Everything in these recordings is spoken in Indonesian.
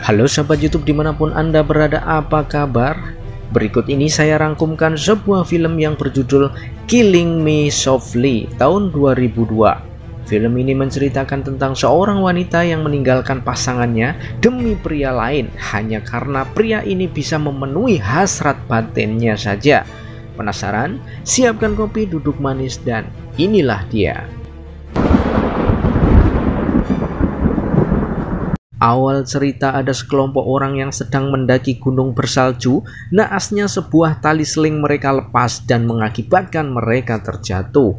Halo sahabat YouTube dimanapun Anda berada, apa kabar? Berikut ini saya rangkumkan sebuah film yang berjudul Killing Me Softly tahun 2002. Film ini menceritakan tentang seorang wanita yang meninggalkan pasangannya demi pria lain hanya karena pria ini bisa memenuhi hasrat batinnya saja. Penasaran? Siapkan kopi, duduk manis, dan inilah dia. Awal cerita ada sekelompok orang yang sedang mendaki gunung bersalju. Naasnya sebuah tali seling mereka lepas dan mengakibatkan mereka terjatuh.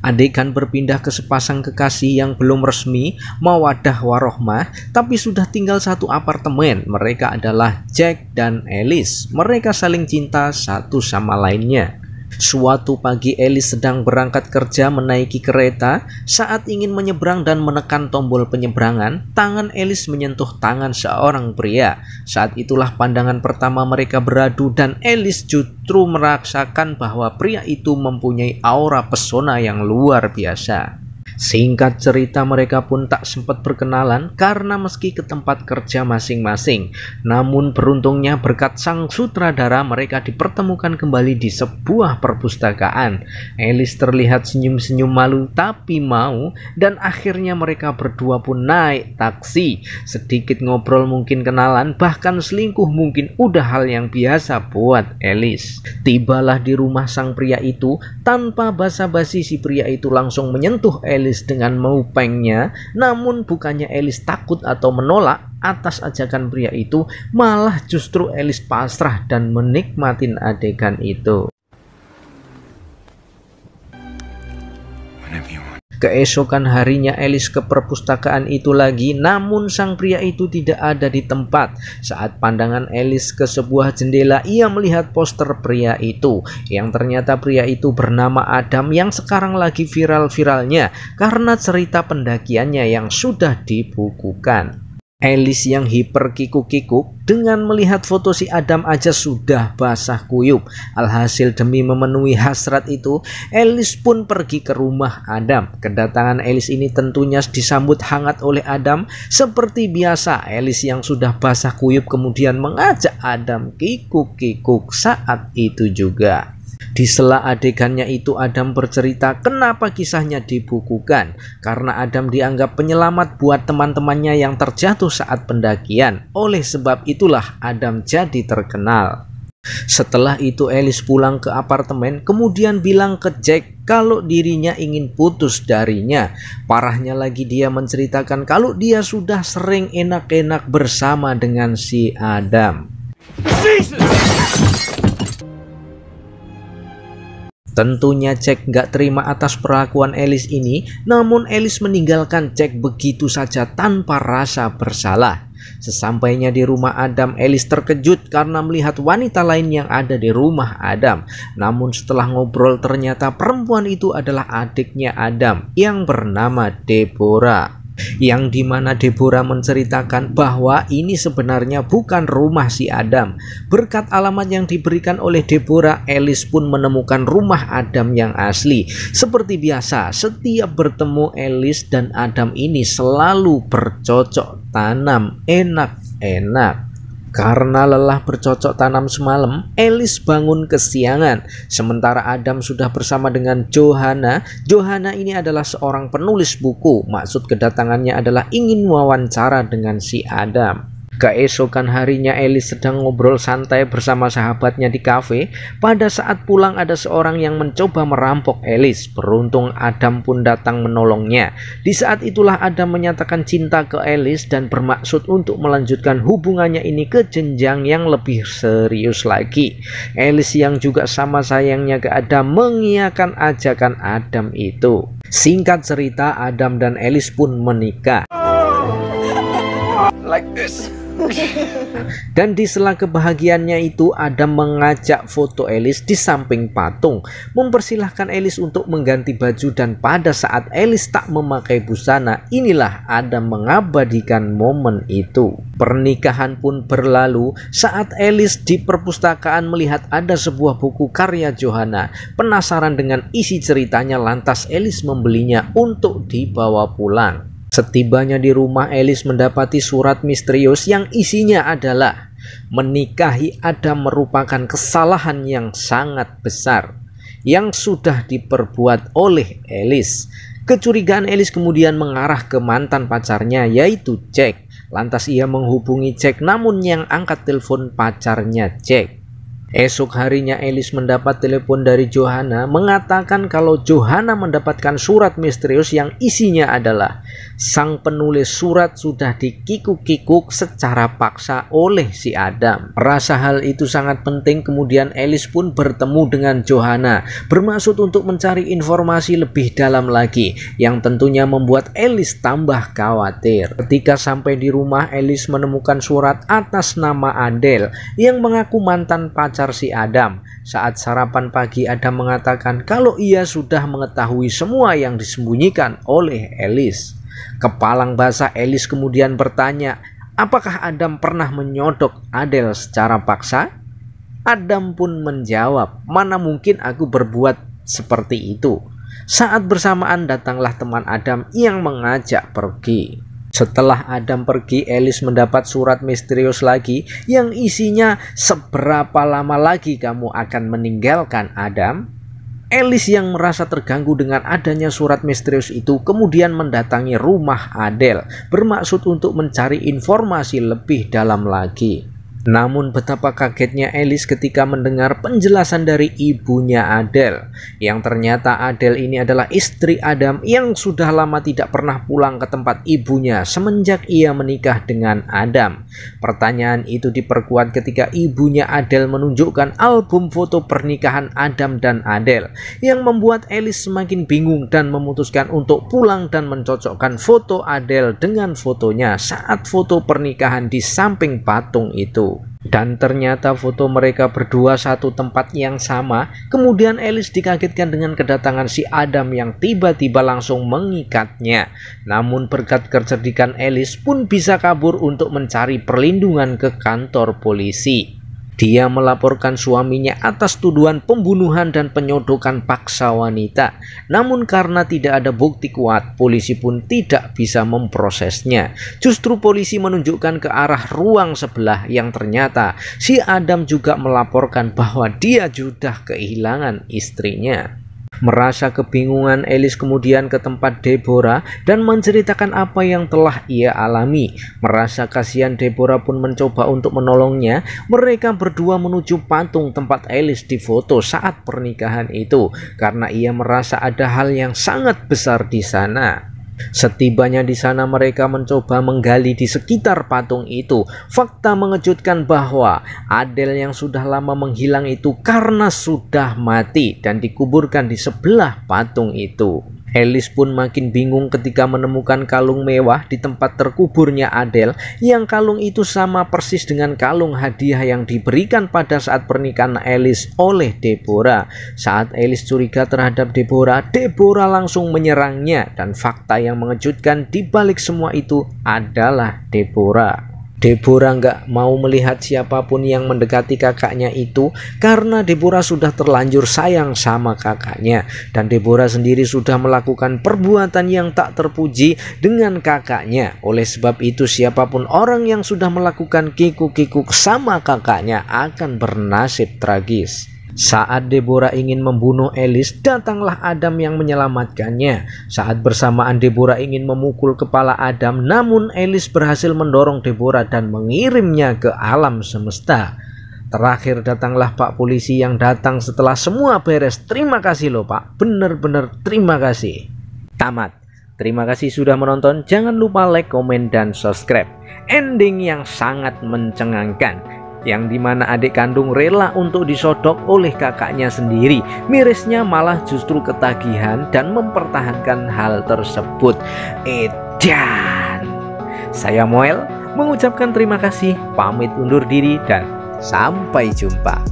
Adegan berpindah ke sepasang kekasih yang belum resmi mawaddah warohmah, tapi sudah tinggal satu apartemen. Mereka adalah Jack dan Alice. Mereka saling cinta satu sama lainnya. Suatu pagi Alice sedang berangkat kerja menaiki kereta. Saat ingin menyeberang dan menekan tombol penyeberangan, tangan Alice menyentuh tangan seorang pria. Saat itulah pandangan pertama mereka beradu dan Alice justru merasakan bahwa pria itu mempunyai aura pesona yang luar biasa. Singkat cerita, mereka pun tak sempat berkenalan karena meski ke tempat kerja masing-masing. Namun beruntungnya berkat sang sutradara mereka dipertemukan kembali di sebuah perpustakaan. Alice terlihat senyum-senyum malu tapi mau, dan akhirnya mereka berdua pun naik taksi. Sedikit ngobrol mungkin kenalan, bahkan selingkuh mungkin udah hal yang biasa buat Alice. Tibalah di rumah sang pria itu. Tanpa basa-basi si pria itu langsung menyentuh Alice dengan mupengnya. Namun bukannya Alice takut atau menolak atas ajakan pria itu, malah justru Alice pasrah dan menikmatin adegan itu. Keesokan harinya Alice ke perpustakaan itu lagi, namun sang pria itu tidak ada di tempat. Saat pandangan Alice ke sebuah jendela, ia melihat poster pria itu, yang ternyata pria itu bernama Adam, yang sekarang lagi viral-viralnya karena cerita pendakiannya yang sudah dibukukan. Alice yang hiper kikuk-kikuk dengan melihat foto si Adam aja sudah basah kuyup. Alhasil demi memenuhi hasrat itu, Alice pun pergi ke rumah Adam. Kedatangan Alice ini tentunya disambut hangat oleh Adam. Seperti biasa, Alice yang sudah basah kuyup kemudian mengajak Adam kikuk-kikuk saat itu juga. Di sela adegannya itu, Adam bercerita kenapa kisahnya dibukukan. Karena Adam dianggap penyelamat buat teman-temannya yang terjatuh saat pendakian. Oleh sebab itulah Adam jadi terkenal. Setelah itu Alice pulang ke apartemen, kemudian bilang ke Jack kalau dirinya ingin putus darinya. Parahnya lagi, dia menceritakan kalau dia sudah sering enak-enak bersama dengan si Adam. Tentunya Jack nggak terima atas perlakuan Alice ini, namun Alice meninggalkan Jack begitu saja tanpa rasa bersalah. Sesampainya di rumah Adam, Alice terkejut karena melihat wanita lain yang ada di rumah Adam. Namun setelah ngobrol ternyata perempuan itu adalah adiknya Adam yang bernama Deborah. Yang dimana Deborah menceritakan bahwa ini sebenarnya bukan rumah si Adam. Berkat alamat yang diberikan oleh Deborah, Alice pun menemukan rumah Adam yang asli. Seperti biasa, setiap bertemu Alice dan Adam ini selalu bercocok tanam enak-enak. Karena lelah bercocok tanam semalam, Alice bangun kesiangan. Sementara Adam sudah bersama dengan Johanna. Johanna ini adalah seorang penulis buku. Maksud kedatangannya adalah ingin wawancara dengan si Adam. Keesokan harinya Alice sedang ngobrol santai bersama sahabatnya di kafe. Pada saat pulang ada seorang yang mencoba merampok Alice. Beruntung Adam pun datang menolongnya. Di saat itulah Adam menyatakan cinta ke Alice dan bermaksud untuk melanjutkan hubungannya ini ke jenjang yang lebih serius lagi. Alice yang juga sama sayangnya ke Adam mengiyakan ajakan Adam itu. Singkat cerita, Adam dan Alice pun menikah. Like this. Dan di sela kebahagiaannya itu, Adam mengajak foto Alice di samping patung, mempersilahkan Alice untuk mengganti baju, dan pada saat Alice tak memakai busana, inilah Adam mengabadikan momen itu. Pernikahan pun berlalu saat Alice di perpustakaan melihat ada sebuah buku karya Johanna. Penasaran dengan isi ceritanya, lantas Alice membelinya untuk dibawa pulang. Setibanya di rumah, Alice mendapati surat misterius yang isinya adalah menikahi Adam merupakan kesalahan yang sangat besar yang sudah diperbuat oleh Alice. Kecurigaan Alice kemudian mengarah ke mantan pacarnya yaitu Jack. Lantas ia menghubungi Jack, namun yang angkat telepon pacarnya Jack. Esok harinya Alice mendapat telepon dari Johanna mengatakan kalau Johanna mendapatkan surat misterius yang isinya adalah sang penulis surat sudah dikikuk-kikuk secara paksa oleh si Adam. Merasa hal itu sangat penting, kemudian Alice pun bertemu dengan Johanna bermaksud untuk mencari informasi lebih dalam lagi yang tentunya membuat Alice tambah khawatir. Ketika sampai di rumah, Alice menemukan surat atas nama Adele yang mengaku mantan pacar si Adam. Saat sarapan pagi, Adam mengatakan kalau ia sudah mengetahui semua yang disembunyikan oleh Alice. Kepalang basah, Alice kemudian bertanya, apakah Adam pernah menyodok Adele secara paksa? Adam pun menjawab, mana mungkin aku berbuat seperti itu. Saat bersamaan datanglah teman Adam yang mengajak pergi. Setelah Adam pergi, Alice mendapat surat misterius lagi yang isinya seberapa lama lagi kamu akan meninggalkan Adam? Alice yang merasa terganggu dengan adanya surat misterius itu kemudian mendatangi rumah Adele bermaksud untuk mencari informasi lebih dalam lagi. Namun betapa kagetnya Alice ketika mendengar penjelasan dari ibunya Adele, yang ternyata Adele ini adalah istri Adam yang sudah lama tidak pernah pulang ke tempat ibunya semenjak ia menikah dengan Adam. Pertanyaan itu diperkuat ketika ibunya Adele menunjukkan album foto pernikahan Adam dan Adele, yang membuat Alice semakin bingung dan memutuskan untuk pulang dan mencocokkan foto Adele dengan fotonya saat foto pernikahan di samping patung itu. Dan ternyata foto mereka berdua satu tempat yang sama. Kemudian Alice dikagetkan dengan kedatangan si Adam yang tiba-tiba langsung mengikatnya. Namun berkat kecerdikan Alice pun bisa kabur untuk mencari perlindungan ke kantor polisi. Dia melaporkan suaminya atas tuduhan pembunuhan dan penyodokan paksa wanita. Namun karena tidak ada bukti kuat, polisi pun tidak bisa memprosesnya. Justru polisi menunjukkan ke arah ruang sebelah yang ternyata si Adam juga melaporkan bahwa dia sudah kehilangan istrinya. Merasa kebingungan, Alice kemudian ke tempat Deborah dan menceritakan apa yang telah ia alami. Merasa kasihan, Deborah pun mencoba untuk menolongnya. Mereka berdua menuju patung tempat Alice difoto saat pernikahan itu karena ia merasa ada hal yang sangat besar di sana. Setibanya di sana, mereka mencoba menggali di sekitar patung itu. Fakta mengejutkan bahwa Adele yang sudah lama menghilang itu karena sudah mati dan dikuburkan di sebelah patung itu. Alice pun makin bingung ketika menemukan kalung mewah di tempat terkuburnya Adele, yang kalung itu sama persis dengan kalung hadiah yang diberikan pada saat pernikahan Alice oleh Deborah. Saat Alice curiga terhadap Deborah, Deborah langsung menyerangnya, dan fakta yang mengejutkan di balik semua itu adalah Deborah. Deborah nggak mau melihat siapapun yang mendekati kakaknya itu karena Deborah sudah terlanjur sayang sama kakaknya, dan Deborah sendiri sudah melakukan perbuatan yang tak terpuji dengan kakaknya. Oleh sebab itu, siapapun orang yang sudah melakukan kikuk-kikuk sama kakaknya akan bernasib tragis. Saat Deborah ingin membunuh Alice, datanglah Adam yang menyelamatkannya. Saat bersamaan Deborah ingin memukul kepala Adam, namun Alice berhasil mendorong Deborah dan mengirimnya ke alam semesta. Terakhir datanglah Pak Polisi yang datang setelah semua beres. Terima kasih loh Pak, bener-bener terima kasih. Tamat. Terima kasih sudah menonton. Jangan lupa like, komen, dan subscribe. Ending yang sangat mencengangkan, yang dimana adik kandung rela untuk disodok oleh kakaknya sendiri. Mirisnya malah justru ketagihan dan mempertahankan hal tersebut. Edan. Saya Moel mengucapkan terima kasih, pamit undur diri, dan sampai jumpa.